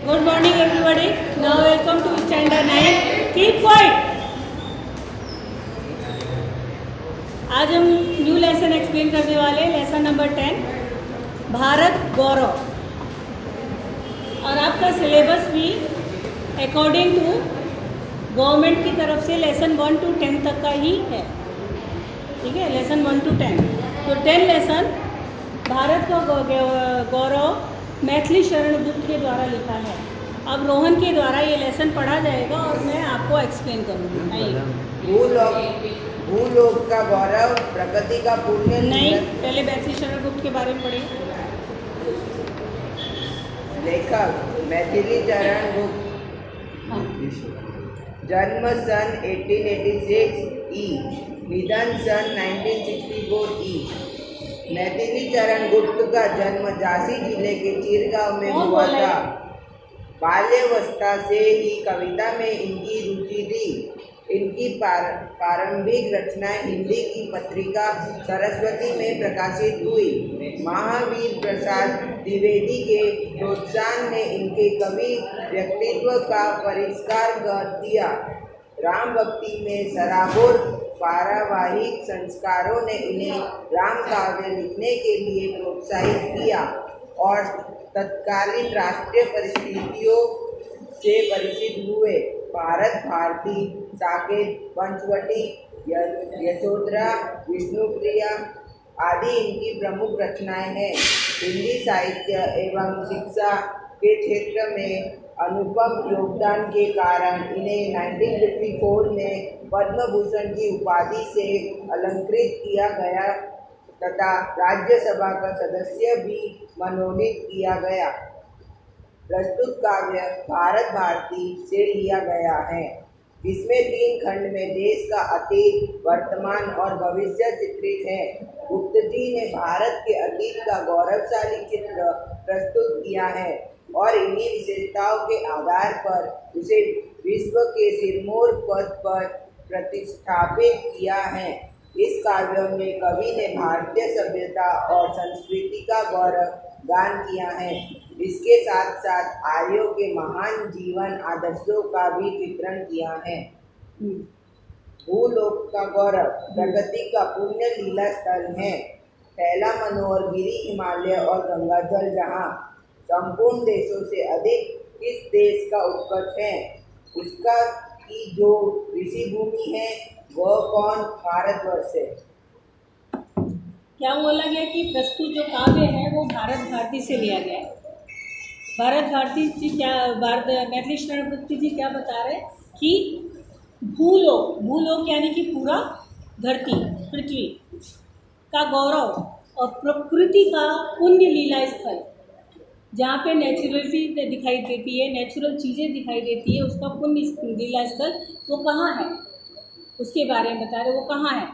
Good morning everybody. Now welcome to standard 9. Keep quiet. आज हम new lesson explain करने वाले हैं, लेसन नंबर 10 भारत गौरव। और आपका सिलेबस भी अकॉर्डिंग टू गवर्नमेंट की तरफ से लेसन 1 to 10 तक का ही है, ठीक है। लेसन 1 to 10, तो 10 लेसन भारत का गौरव मैथिली शरण गुप्त के द्वारा लिखा है। अब रोहन के द्वारा ये लेसन पढ़ा जाएगा और मैं आपको एक्सप्लेन करूँगी। आइए। भूलोक का गौरव, प्रगति का पुण्य। नहीं, पहले मैथिली शरण गुप्त के बारे में पढ़ें। लेखक मैथिली चरण गुप्त, जन्म सन 1886 ई, निधन सन 1964 ई। मैथिली चरण गुप्त का जन्म झांसी जिले के चिरगांव में हुआ था। बाल्यावस्था से ही कविता में इनकी रुचि थी। इनकी प्रारंभिक रचनाएं हिंदी की पत्रिका सरस्वती में प्रकाशित हुई। महावीर प्रसाद द्विवेदी के प्रोत्साहन ने इनके कवि व्यक्तित्व का परिष्कार कर दिया। राम भक्ति में सराबोर पारिवारिक संस्कारों ने इन्हें राम काव्य लिखने के लिए प्रोत्साहित किया और तत्कालीन राष्ट्रीय परिस्थितियों से परिचित हुए। भारत भारती, साकेत, पंचवटी, यशोधरा, विष्णुप्रिया आदि इनकी प्रमुख रचनाएं हैं। हिंदी साहित्य एवं शिक्षा के क्षेत्र में अनुपम योगदान के कारण इन्हें 1954 में पद्म भूषण की उपाधि से अलंकृत किया गया तथा राज्यसभा का सदस्य भी मनोनीत किया गया। प्रस्तुत काव्य भारत भारती से लिया गया है, जिसमें 3 खंड में देश का अतीत, वर्तमान और भविष्य चित्रित है। गुप्त जी ने भारत के अतीत का गौरवशाली चित्र प्रस्तुत किया है और इन्हीं विशेषताओं के आधार पर उसे विश्व के सिरमौर पद पर प्रतिष्ठापित किया है। इस काव्य में कवि ने भारतीय सभ्यता और संस्कृति का गौरव गान किया है। इसके साथ साथ आर्यों के महान जीवन आदर्शों का भी चित्रण किया है। भूलोक का गौरव, प्रगति का पुण्य लीला स्थल है। पहला मनोहर गिरी, हिमालय और गंगाजल जहाँ संपूर्ण देशों से अधिक किस देश का उत्कर्ष है, उसका की जो ऋषि भूमि है वह कौन? भारतवर्ष है। क्या बोला गया कि प्रस्तुत जो काव्य है वो भारत भारती से लिया गया है। भारत भारती जी क्या, मैथिली शरण गुप्त जी क्या बता रहे हैं कि भूलोक यानी कि पूरा धरती, पृथ्वी का गौरव और प्रकृति का पुण्य लीला स्थल, जहाँ पे नेचुरलिटी दिखाई देती है, नेचुरल चीज़ें दिखाई देती है, उसका पुण्य लीला स्थल वो कहाँ है, उसके बारे में बता रहे। वो कहाँ है?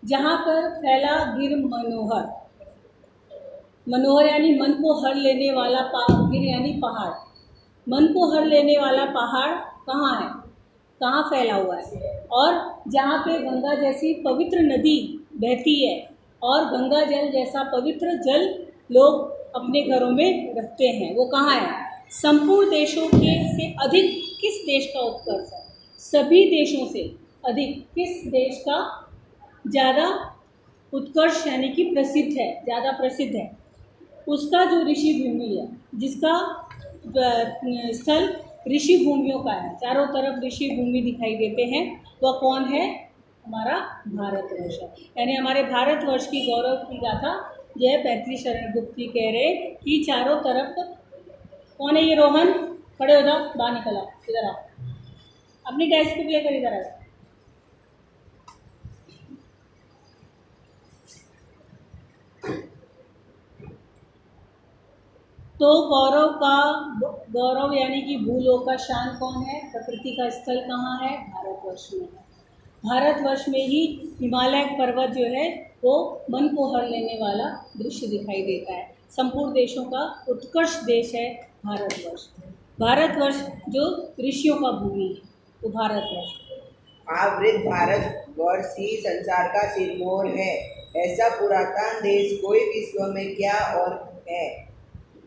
जहाँ पर फैला गिर मनोहर, मनोहर यानी मन को हर लेने वाला, गिर यानी पहाड़, मन को हर लेने वाला पहाड़ कहाँ है, कहाँ फैला हुआ है। और जहाँ पे गंगा जैसी पवित्र नदी बहती है और गंगा जल जैसा पवित्र जल लोग अपने घरों में रखते हैं, वो कहाँ है? संपूर्ण देशों के से अधिक किस देश का उत्कर्ष है? सभी देशों से अधिक किस देश का ज़्यादा उत्कर्ष यानी कि प्रसिद्ध है, ज़्यादा प्रसिद्ध है, उसका जो ऋषि भूमि है, जिसका स्थल ऋषि भूमियों का है, चारों तरफ ऋषि भूमि दिखाई देते हैं, वह कौन है? हमारा भारतवर्ष है। यानी हमारे भारतवर्ष की गौरव की गाथा यह मैथिली शरण गुप्त जी कह रहे कि चारों तरफ कौन है? ये रोहन, खड़े हो जाओ, बाहर निकल आओ, इधर आओ, अपनी डेस्क पे लेकर इधर आओ। तो गौरव यानी कि भूलोक का शान कौन है? प्रकृति का स्थल कहाँ है? भारतवर्ष में है। भारतवर्ष में ही हिमालय पर्वत जो है वो मन को हर लेने वाला दृश्य दिखाई देता है। संपूर्ण देशों का उत्कृष्ट देश है भारतवर्ष। भारतवर्ष जो ऋषियों का भूमि है, तो भारतवर्ष। आवृत भारतवर्ष ही संसार का सिरमौर है। ऐसा पुरातन देश कोई विश्व में क्या और है?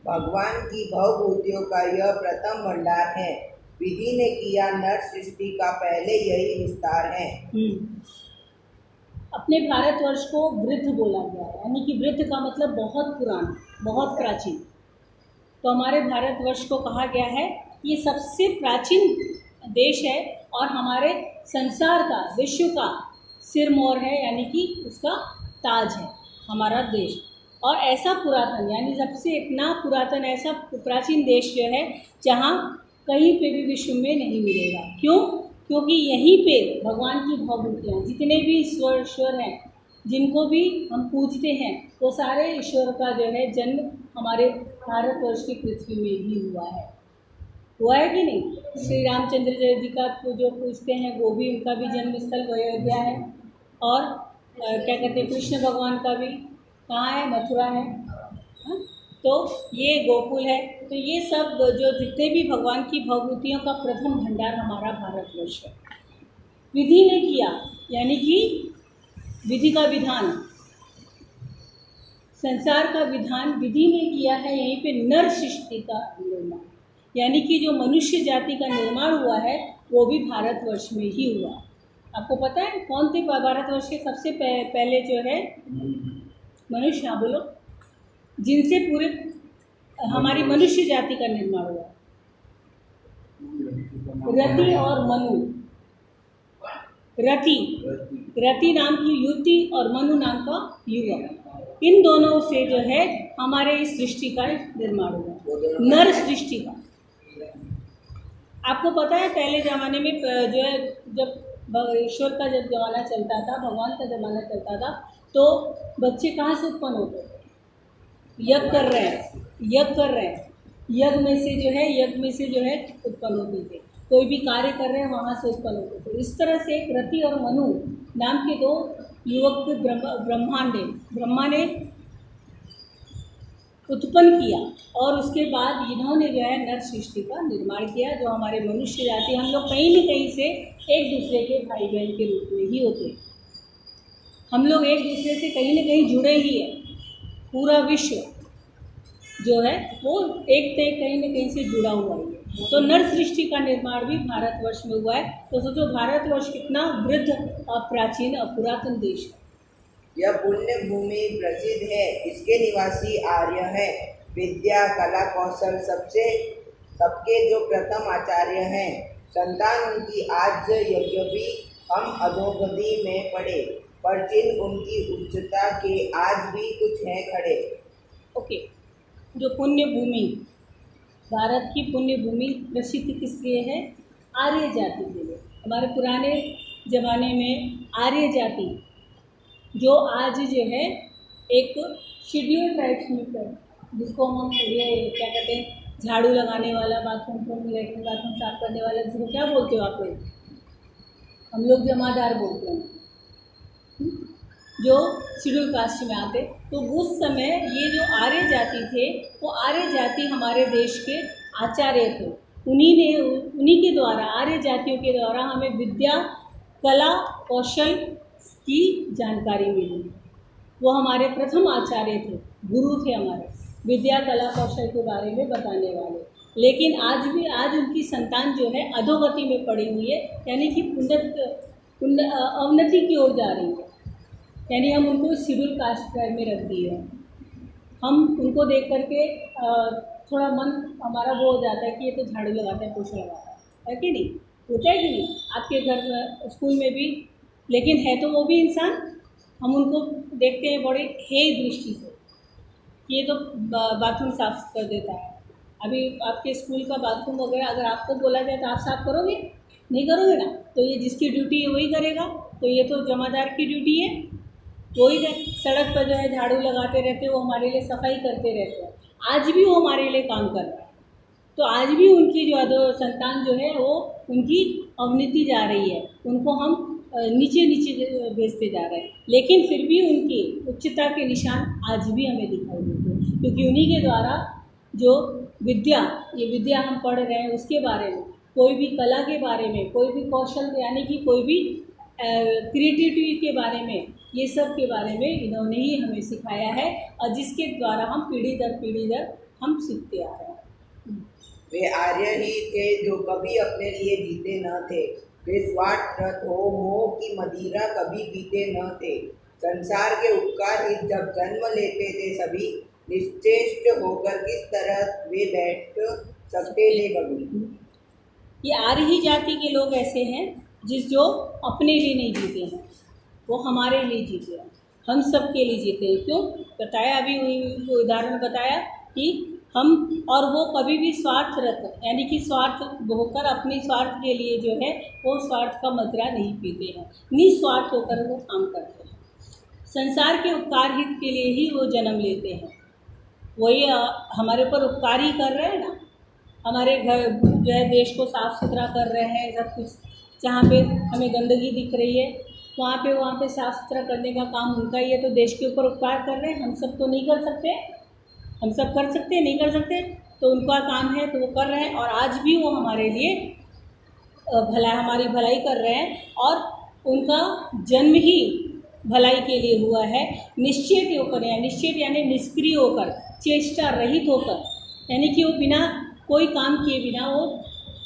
भगवान की भवभूतियों का यह प्रथम भंडार है। विधि ने किया नर सृष्टि का पहले यही विस्तार है। अपने भारतवर्ष को वृद्ध बोला गया है, यानी कि वृद्ध का मतलब बहुत पुराना, बहुत प्राचीन। तो हमारे भारतवर्ष को कहा गया है ये सबसे प्राचीन देश है और हमारे संसार का, विश्व का सिरमौर है, यानी कि उसका ताज है हमारा देश। और ऐसा पुरातन, यानी सबसे इतना पुरातन ऐसा प्राचीन देश जो है जहाँ कहीं पे भी विश्व में नहीं मिलेगा। क्यों? क्योंकि यहीं पे भगवान की भवभूतियाँ, जितने भी ईश्वर हैं, जिनको भी हम पूजते हैं, वो सारे ईश्वर का जो है जन्म हमारे भारतवर्ष की पृथ्वी में ही हुआ है कि नहीं। श्री रामचंद्र जी का जो पूजते हैं वो भी, उनका भी जन्म स्थल अयोध्या है। और क्या कहते हैं, कृष्ण भगवान का भी कहाँ है? मथुरा है। हाँ? तो ये गोकुल है। तो ये सब जो जितने भी भगवान की भवभूतियों का प्रथम भंडार हमारा भारतवर्ष है। विधि ने किया, यानी कि विधि का विधान, संसार का विधान विधि ने किया है यहीं पे नर सृष्टि का निर्माण, यानी कि जो मनुष्य जाति का निर्माण हुआ है वो भी भारतवर्ष में ही हुआ। आपको पता है कौन थे भारतवर्ष के सबसे पहले जो है मनुष्य? हाँ बोलो, जिनसे पूरे हमारी मनुष्य जाति का निर्माण हुआ। रति और मनु। रति नाम की युवती और मनु नाम का युवक, इन दोनों से जो है हमारे इस सृष्टि का निर्माण हुआ, नर सृष्टि का। आपको पता है पहले ज़माने में जो है, जब ईश्वर का जब ज़माना चलता था, भगवान का ज़माना चलता था, तो बच्चे कहाँ से उत्पन्न होते थे? यज्ञ कर रहे हैं, यज्ञ में से जो है उत्पन्न होते थे। कोई भी कार्य कर रहे हैं वहाँ से उत्पन्न होते थे। इस तरह से रति और मनु नाम के दो युवक ब्रह्मा ने उत्पन्न किया और उसके बाद इन्होंने जो है नर सृष्टि का निर्माण किया। जो हमारे मनुष्य जाति, हम लोग कहीं न कहीं से एक दूसरे के भाई बहन के रूप में ही होते हैं। हम लोग एक दूसरे से कहीं न कहीं जुड़े ही हैं। पूरा विश्व जो है वो कहीं न कहीं से जुड़ा हुआ है। तो नर सृष्टि का निर्माण भी भारतवर्ष में हुआ है। तो सोचो भारतवर्ष कितना वृद्ध और प्राचीन और पुरातन देश है। यह पुण्य भूमि प्रसिद्ध है, इसके निवासी आर्य हैं। विद्या, कला, कौशल सबके जो प्रथम आचार्य हैं। संतान उनकी आज यद्यपि हम अधोगति में पड़े, पर चिन्ह उनकी उच्चता के आज भी कुछ हैं खड़े। ओके, जो पुण्य भूमि, भारत की पुण्य भूमि प्रसिद्ध किस लिए है? आर्य जाति के लिए। हमारे पुराने ज़माने में आर्य जाति जो आज जो है एक शेड्यूल ट्राइब्स में, जिसको हम ये क्या कहते हैं, झाड़ू लगाने वाला, बाथरूम लेटरिन बाथरूम साफ करने वाला, जिसको क्या बोलते हो आप लोग? हम लोग जमादार बोलते हैं, जो शेड्यूल कास्ट में आते। तो उस समय ये जो आर्य जाति थे, वो आर्य जाति हमारे देश के आचार्य थे। उन्हीं के द्वारा, आर्य जातियों के द्वारा हमें विद्या, कला, कौशल की जानकारी मिली। वो हमारे प्रथम आचार्य थे, गुरु थे हमारे, विद्या, कला, कौशल के बारे में बताने वाले। लेकिन आज उनकी संतान जो है अधोगति में पड़ी हुई है, यानी कि अवनति की ओर जा रही है। यानी हम उनको शेड्यूल कास्ट में रख दिए हैं। हम उनको देख करके थोड़ा मन हमारा वो हो जाता है कि ये तो झाड़ू लगाता है, पोछा लगाता है कि नहीं? होता है कि नहीं? आपके घर में, स्कूल में भी, लेकिन है तो वो भी इंसान। हम उनको देखते हैं बड़े हेय दृष्टि से, ये तो बाथरूम साफ कर देता है। अभी आपके स्कूल का बाथरूम वगैरह अगर आपको बोला जाए तो आप साफ करोगे? नहीं करोगे ना। तो ये जिसकी ड्यूटी है वही करेगा। तो ये तो जमादार की ड्यूटी है, वही सड़क पर जो है झाड़ू लगाते रहते हैं, वो हमारे लिए सफाई करते रहते हैं। आज भी वो हमारे लिए काम कर रहा है। तो आज भी उनकी जो संतान जो है वो उनकी अवनति जा रही है, उनको हम नीचे भेजते जा रहे हैं। लेकिन फिर भी उनकी उच्चता के निशान आज भी हमें दिखाई देते हैं, क्योंकि उन्हीं के द्वारा जो ये विद्या हम पढ़ रहे हैं उसके बारे में, कोई भी कला के बारे में, कोई भी कौशल, यानी कि कोई भी क्रिएटिविटी के बारे में, ये सब के बारे में इन्होंने ही हमें सिखाया है। और जिसके द्वारा हम पीढ़ी दर हम सीखते आ रहे हैं। वे आर्य ही थे जो कभी अपने लिए जीते न थे। वे स्वार्थरत हो मोह की मदिरा कभी पीते न थे। संसार के उपकार ही जब जन्म लेते थे सभी, निश्चेष्ट होकर किस तरह वे बैठ सकते थे कभी। ये आर्य ही जाति के लोग ऐसे हैं जो अपने लिए नहीं जीते हैं, वो हमारे लिए जीते हैं, हम सब के लिए जीते हैं। क्यों बताया अभी वो उदाहरण बताया कि हम और वो कभी भी स्वार्थरत यानी कि स्वार्थ होकर अपने स्वार्थ के लिए जो है वो स्वार्थ का मदिरा नहीं पीते हैं, निस्वार्थ होकर वो काम करते हैं। संसार के उपकार हित के लिए ही वो जन्म लेते हैं। वही हमारे ऊपर उपकार ही कर रहे हैं ना, हमारे घर जो है देश को साफ़ सुथरा कर रहे हैं, सब कुछ जहाँ पे हमें गंदगी दिख रही है वहाँ पे साफ़ सुथरा करने का काम उनका ही है, तो देश के ऊपर उपकार कर रहे हैं। हम सब तो नहीं कर सकते, हम सब कर सकते नहीं कर सकते, तो उनका काम है तो वो कर रहे हैं। और आज भी वो हमारे लिए हमारी भलाई कर रहे हैं, और उनका जन्म ही भलाई के लिए हुआ है। निश्चेत होकर या निश्चेत यानी निष्क्रिय होकर, चेष्टा रहित होकर, यानी कि वो बिना कोई काम किए बिना वो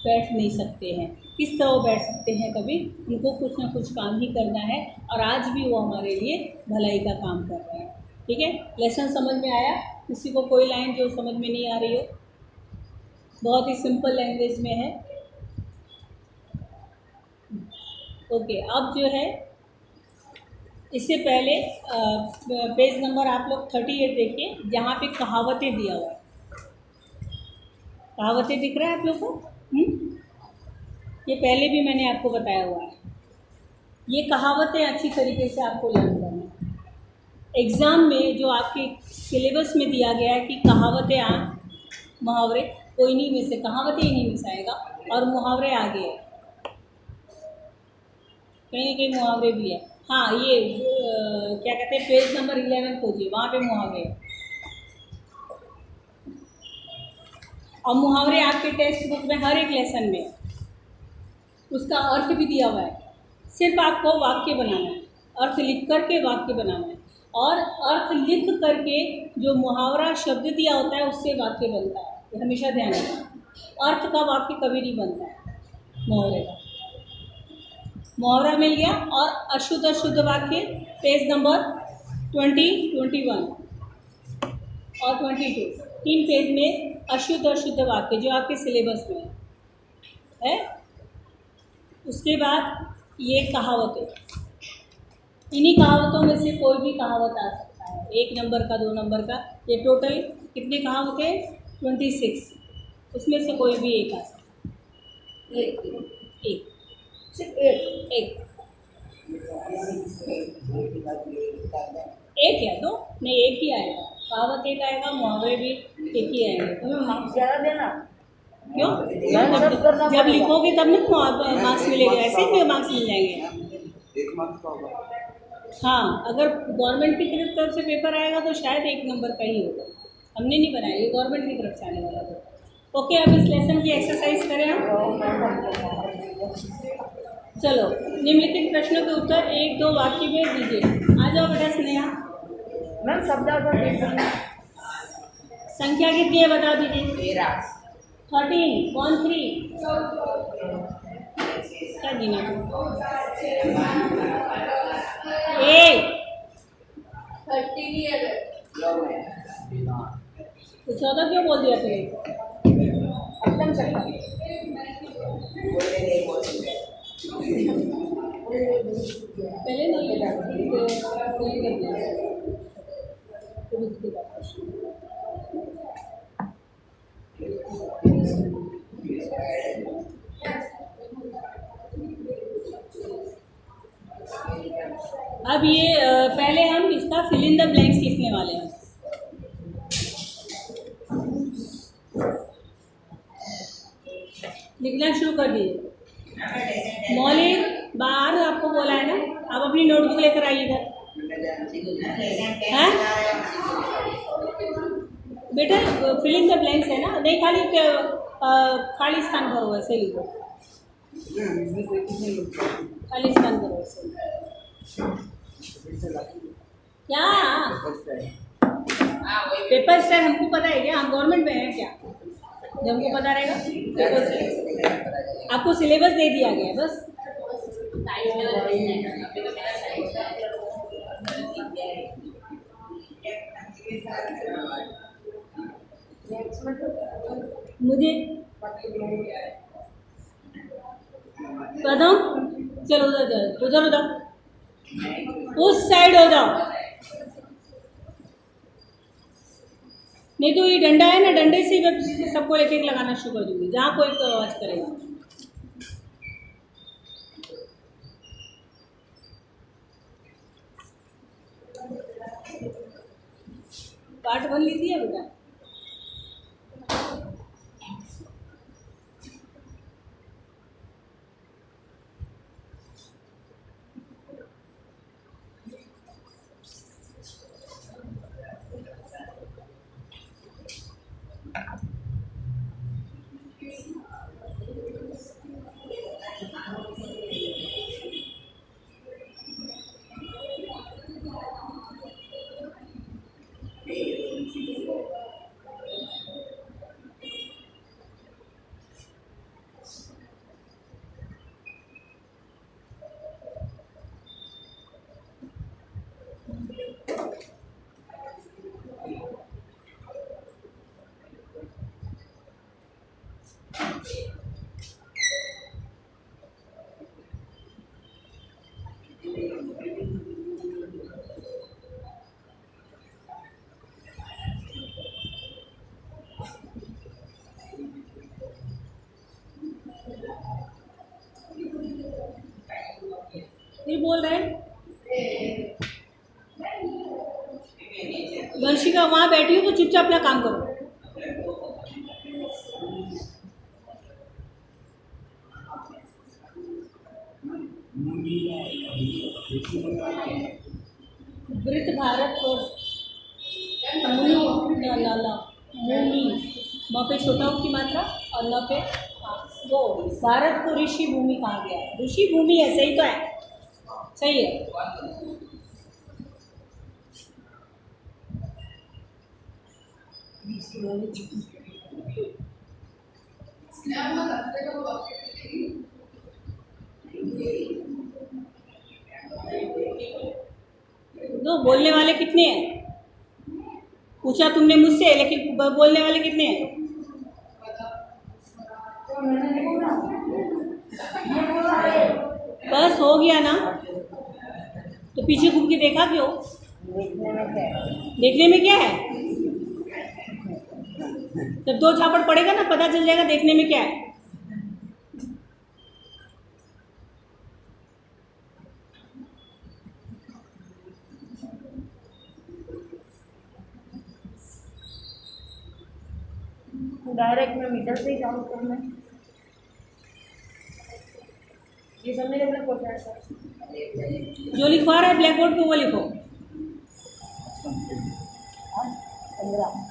बैठ नहीं सकते हैं। किस तरह वो बैठ सकते हैं, कभी उनको कुछ ना कुछ काम ही करना है, और आज भी वो हमारे लिए भलाई का काम कर रहे हैं। ठीक है, लेसन समझ में आया? किसी को कोई लाइन जो समझ में नहीं आ रही हो? बहुत ही सिंपल लैंग्वेज में है। ओके, अब जो है इससे पहले पेज नंबर आप लोग 38 देखिए, जहाँ पे कहावतें दिया हुआ है। कहावतें दिख रहा है आप लोग को? ये पहले भी मैंने आपको बताया हुआ है। ये कहावतें अच्छी तरीके से आपको लर्न करना है। एग्ज़ाम में जो आपके सिलेबस में दिया गया है कि कहावतें मुहावरे, कोई नहीं में से कहावतें ही नहीं मिस आएगा, और मुहावरे आगे है, कहीं कहीं मुहावरे भी है। हाँ, ये क्या कहते हैं, पेज नंबर 11 खोजिए, वहाँ पे मुहावरे है। और मुहावरे आपके टेक्स्ट बुक में हर एक लेसन में उसका अर्थ भी दिया हुआ है। सिर्फ आपको वाक्य बनाना है, अर्थ लिख करके वाक्य बनाना है, और अर्थ लिख करके जो मुहावरा शब्द दिया होता है उससे वाक्य बनता है। ये हमेशा ध्यान रखना, अर्थ का वाक्य कभी नहीं बनता है मुहावरे का। मुहावरा मिल गया। और अशुद्ध अशुद्ध वाक्य पेज नंबर 20, 21 और 22, 3 पेज में अशुद्ध अशुद्ध वाक्य जो आपके सिलेबस में है। उसके बाद ये कहावतें, इन्हीं कहावतों में से कोई भी कहावत आ सकता है, 1 नंबर का, 2 नंबर का। ये टोटल कितनी कहावतें? 26। उसमें से कोई भी एक आ सकता है। एक सिर्फ एक या दो नहीं, एक ही आएगा। कहावत एक आएगा, मुहावरे भी एक ही आएंगे। तुम्हें मार्क्स ज़्यादा देना क्यों? जब लिखोगे तब ना मार्क्स मिलेगा, ऐसे भी मार्क्स मिल जाएंगे। 1 मार्क्स का होगा। हाँ, अगर गवर्नमेंट की तरफ से पेपर आएगा तो शायद 1 नंबर का ही होगा। हमने नहीं बनाया, ये गवर्नमेंट की तरफ से आने वाला था। ओके, अब इस लेसन की एक्सरसाइज करें हम। चलो, निम्नलिखित प्रश्नों के उत्तर 1-2 वाक्य में दीजिए। आ जाओ बेटा स्नेहा। मैम शब्द संख्या कितनी है बता दीजिए। 13। 13, 1 3 क्या गिना तुम? 8 तो 14 क्यों बोल दिया तुमने? एकदम सही। पहले नहीं फिर उसके बाद अब ये पहले हम इसका फिल इन द ब्लैंक्स लिखने वाले हैं। लिखना शुरू कर दीजिए। मौलिक बाहर आपको बोला है ना, आप अपनी नोटबुक लेकर आइएगा। हैं बेटा, फिल इन द ब्लैंक्स है ना, नहीं खाली स्थान भरो, ऐसे लिखो। खाली स्थान भरो ऐसे। क्या पेपर स्टाइल हमको पता है क्या? हम गवर्नमेंट में हैं क्या? जब हमको पता रहेगा पेपर स्टाइल। आपको सिलेबस दे दिया गया है बस। मुझे कदम, चलो उधर जाओ, उधर उधर उस साइड हो जाओ। नहीं तो ये डंडा है ना, डंडे से ही सबको एक एक लगाना शुरू कर दूंगी जहाँ कोई तो आवाज करेगा। पार्ट 1 लिख दिया बेटा? फिर बोल रहे हैं वंशिका वहां बैठी हो तो चुपचाप अपना काम करो। वृत्त भारत को मुनि मुनि म पे छोटा ऊ की मात्रा और न पे वो भारत को ऋषि भूमि कहा गया है। ऋषि भूमि है, सही तो है, सही है। दो बोलने वाले कितने हैं? पूछा तुमने मुझसे, लेकिन बोलने वाले कितने हैं? बस हो गया ना, तो पीछे घूम के देखा क्यों? देखने में क्या है? जब दो झापड़ पड़ेगा ना पता चल जाएगा देखने में क्या है। डायरेक्ट में मीटर से ही काउंट करना है। ये सब मेरे अपने पहुँचा जो लिखवा रहा है ब्लैक बोर्ड पे वो लिखो। 15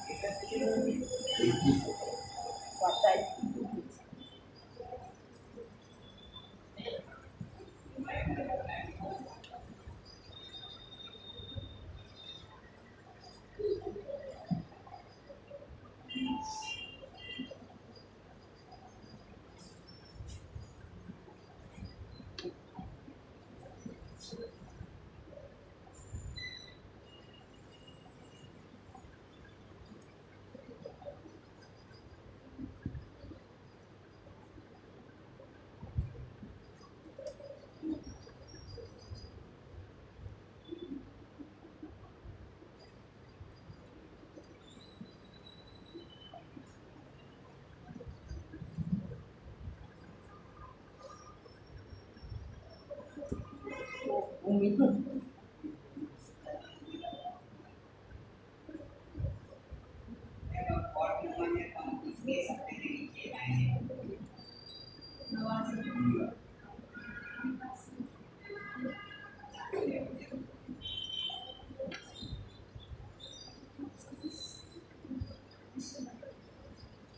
उम्मीद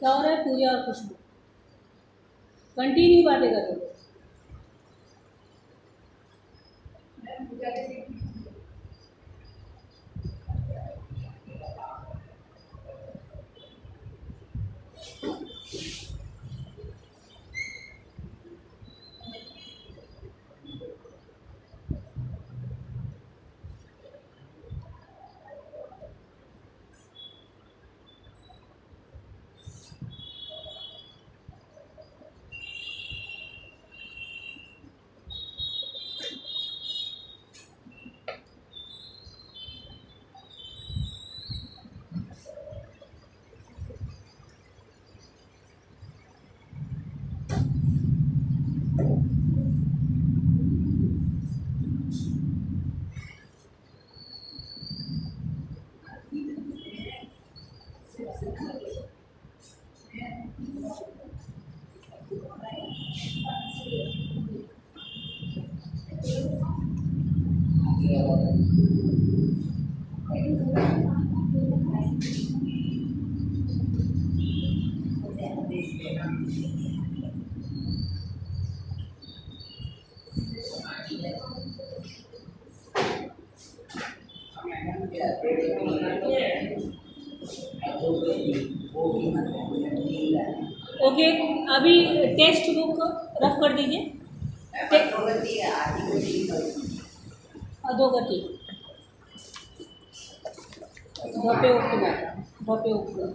क्या हो रहा है? पूजा और खुशबू कंटिन्यू बातें कर रहे हो। ओके, अभी टेक्स्ट बुक रफ कर दीजिए। अधोगति, भपे उपमा।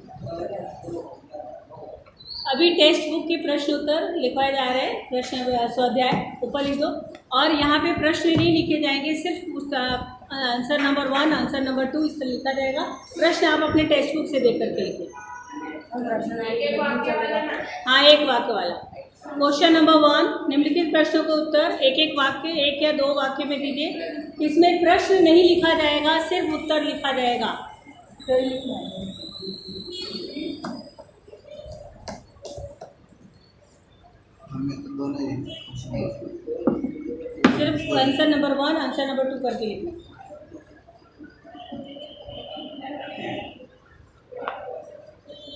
अभी टेक्स्ट बुक के प्रश्न उत्तर लिखवाए जा रहे हैं, प्रश्न स्वाध्याय ऊपर लिख दो। और यहाँ पे प्रश्न नहीं लिखे जाएंगे, सिर्फ उसका आंसर नंबर 1, आंसर नंबर 2 इस तरह लिखा जाएगा। प्रश्न आप अपने टेक्स्ट बुक से देख करके लिखिए। हाँ, एक वाक्य वाला। क्वेश्चन नंबर 1, निम्नलिखित प्रश्नों का उत्तर एक एक वाक्य, 1 या 2 वाक्य में दीजिए। इसमें प्रश्न नहीं लिखा जाएगा, सिर्फ उत्तर लिखा जाएगा। सिर्फ आंसर नंबर 1, आंसर नंबर 2 करके लिखना।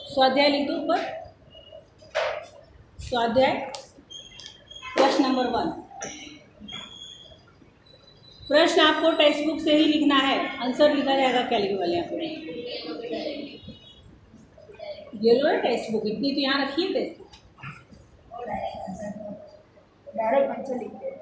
स्वाध्याय लिख दो ऊपर। स्वाध्याय प्रश्न नंबर 1। प्रश्न आपको टेक्स्ट बुक से ही लिखना है, आंसर लिखा जाएगा क्या लिखे वाले यहाँ पे। ये लो है टेक्स्ट बुक, इतनी तो यहाँ रखिए टेक्स्ट बुक। डायरेक्ट आंसर लिखते हैं।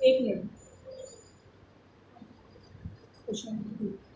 एक मिनट क्वेश्चन